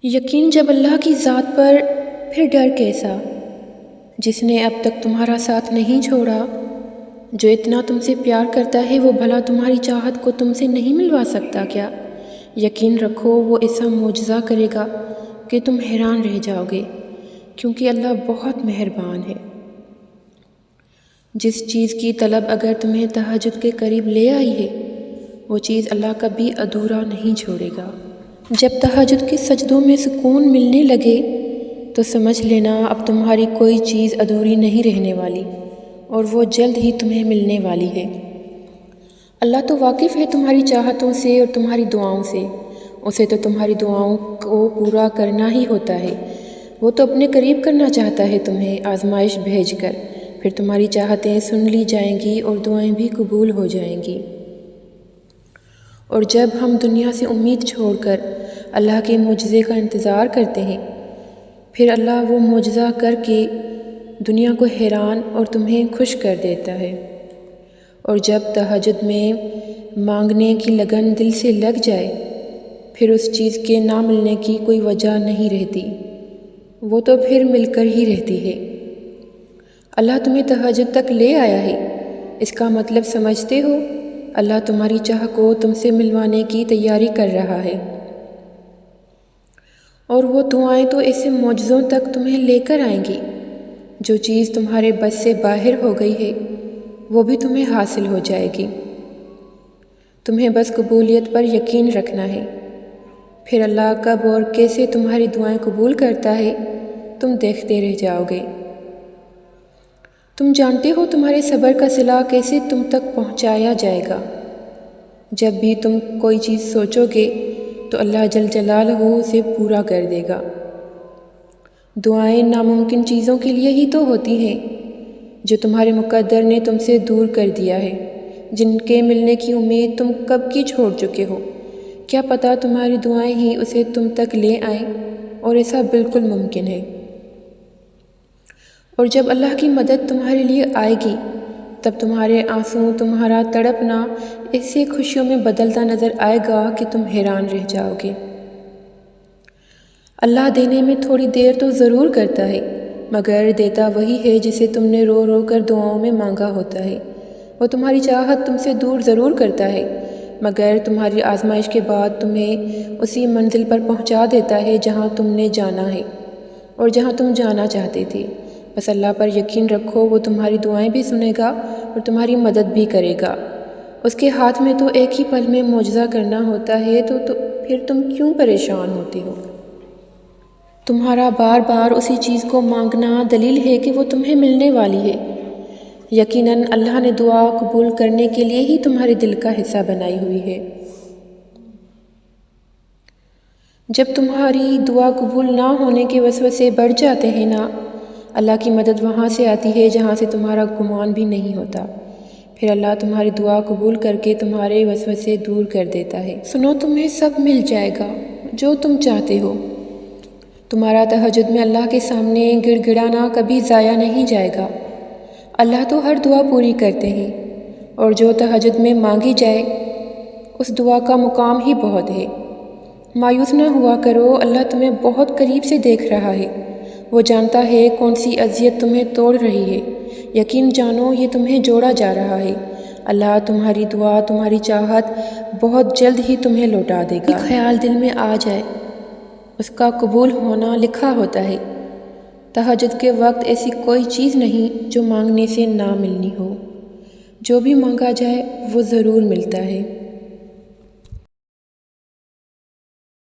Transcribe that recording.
یقین جب اللہ کی ذات پر، پھر ڈر کیسا، جس نے اب تک تمہارا ساتھ نہیں چھوڑا۔ جو اتنا تم سے پیار کرتا ہے وہ بھلا تمہاری چاہت کو تم سے نہیں ملوا سکتا کیا؟ یقین رکھو وہ ایسا معجزہ کرے گا کہ تم حیران رہ جاؤ گے، کیونکہ اللہ بہت مہربان ہے۔ جس چیز کی طلب اگر تمہیں تہجد کے قریب لے آئی ہے، وہ چیز اللہ کبھی ادھورا نہیں چھوڑے گا۔ جب تہجد کے سجدوں میں سکون ملنے لگے تو سمجھ لینا اب تمہاری کوئی چیز ادھوری نہیں رہنے والی، اور وہ جلد ہی تمہیں ملنے والی ہے۔ اللہ تو واقف ہے تمہاری چاہتوں سے اور تمہاری دعاؤں سے۔ اسے تو تمہاری دعاؤں کو پورا کرنا ہی ہوتا ہے۔ وہ تو اپنے قریب کرنا چاہتا ہے تمہیں آزمائش بھیج کر، پھر تمہاری چاہتیں سن لی جائیں گی اور دعائیں بھی قبول ہو جائیں گی۔ اور جب ہم دنیا سے امید چھوڑ کر اللہ کے معجزے کا انتظار کرتے ہیں، پھر اللہ وہ معجزہ کر کے دنیا کو حیران اور تمہیں خوش کر دیتا ہے۔ اور جب تہجد میں مانگنے کی لگن دل سے لگ جائے، پھر اس چیز کے نہ ملنے کی کوئی وجہ نہیں رہتی، وہ تو پھر مل کر ہی رہتی ہے۔ اللہ تمہیں تہجد تک لے آیا ہے، اس کا مطلب سمجھتے ہو؟ اللہ تمہاری چاہ کو تم سے ملوانے کی تیاری کر رہا ہے، اور وہ دعائیں تو ایسے معجزوں تک تمہیں لے کر آئیں گی۔ جو چیز تمہارے بس سے باہر ہو گئی ہے وہ بھی تمہیں حاصل ہو جائے گی۔ تمہیں بس قبولیت پر یقین رکھنا ہے۔ پھر اللہ کب اور کیسے تمہاری دعائیں قبول کرتا ہے تم دیکھتے رہ جاؤ گے۔ تم جانتے ہو تمہارے صبر کا صلہ کیسے تم تک پہنچایا جائے گا۔ جب بھی تم کوئی چیز سوچو گے تو اللہ جل جلالہ اسے پورا کر دے گا۔ دعائیں ناممکن چیزوں کے لیے ہی تو ہوتی ہیں جو تمہارے مقدر نے تم سے دور کر دیا ہے، جن کے ملنے کی امید تم کب کی چھوڑ چکے ہو۔ کیا پتہ تمہاری دعائیں ہی اسے تم تک لے آئیں، اور ایسا بالکل ممکن ہے۔ اور جب اللہ کی مدد تمہارے لیے آئے گی، تب تمہارے آنسو، تمہارا تڑپنا ایسے خوشیوں میں بدلتا نظر آئے گا کہ تم حیران رہ جاؤ گے۔ اللہ دینے میں تھوڑی دیر تو ضرور کرتا ہے، مگر دیتا وہی ہے جسے تم نے رو رو کر دعاؤں میں مانگا ہوتا ہے۔ وہ تمہاری چاہت تم سے دور ضرور کرتا ہے، مگر تمہاری آزمائش کے بعد تمہیں اسی منزل پر پہنچا دیتا ہے جہاں تم نے جانا ہے اور جہاں تم جانا چاہتے تھے۔ بس اللہ پر یقین رکھو، وہ تمہاری دعائیں بھی سنے گا اور تمہاری مدد بھی کرے گا۔ اس کے ہاتھ میں تو ایک ہی پل میں معجزہ کرنا ہوتا ہے، تو پھر تم کیوں پریشان ہوتے ہو؟ تمہارا بار بار اسی چیز کو مانگنا دلیل ہے کہ وہ تمہیں ملنے والی ہے۔ یقیناً اللہ نے دعا قبول کرنے کے لیے ہی تمہارے دل کا حصہ بنائی ہوئی ہے۔ جب تمہاری دعا قبول نہ ہونے کے وسوسے بڑھ جاتے ہیں نا، اللہ کی مدد وہاں سے آتی ہے جہاں سے تمہارا گمان بھی نہیں ہوتا۔ پھر اللہ تمہاری دعا قبول کر کے تمہارے وسوسے دور کر دیتا ہے۔ سنو، تمہیں سب مل جائے گا جو تم چاہتے ہو۔ تمہارا تہجد میں اللہ کے سامنے گڑ گڑانا کبھی ضائع نہیں جائے گا۔ اللہ تو ہر دعا پوری کرتے ہیں، اور جو تہجد میں مانگی جائے اس دعا کا مقام ہی بہت ہے۔ مایوس نہ ہوا کرو، اللہ تمہیں بہت قریب سے دیکھ رہا ہے۔ وہ جانتا ہے کون سی اذیت تمہیں توڑ رہی ہے۔ یقین جانو یہ تمہیں جوڑا جا رہا ہے۔ اللہ تمہاری دعا، تمہاری چاہت بہت جلد ہی تمہیں لوٹا دے گا۔ ایک خیال دل میں آ جائے، اس کا قبول ہونا لکھا ہوتا ہے۔ تہجد کے وقت ایسی کوئی چیز نہیں جو مانگنے سے نہ ملنی ہو۔ جو بھی مانگا جائے وہ ضرور ملتا ہے۔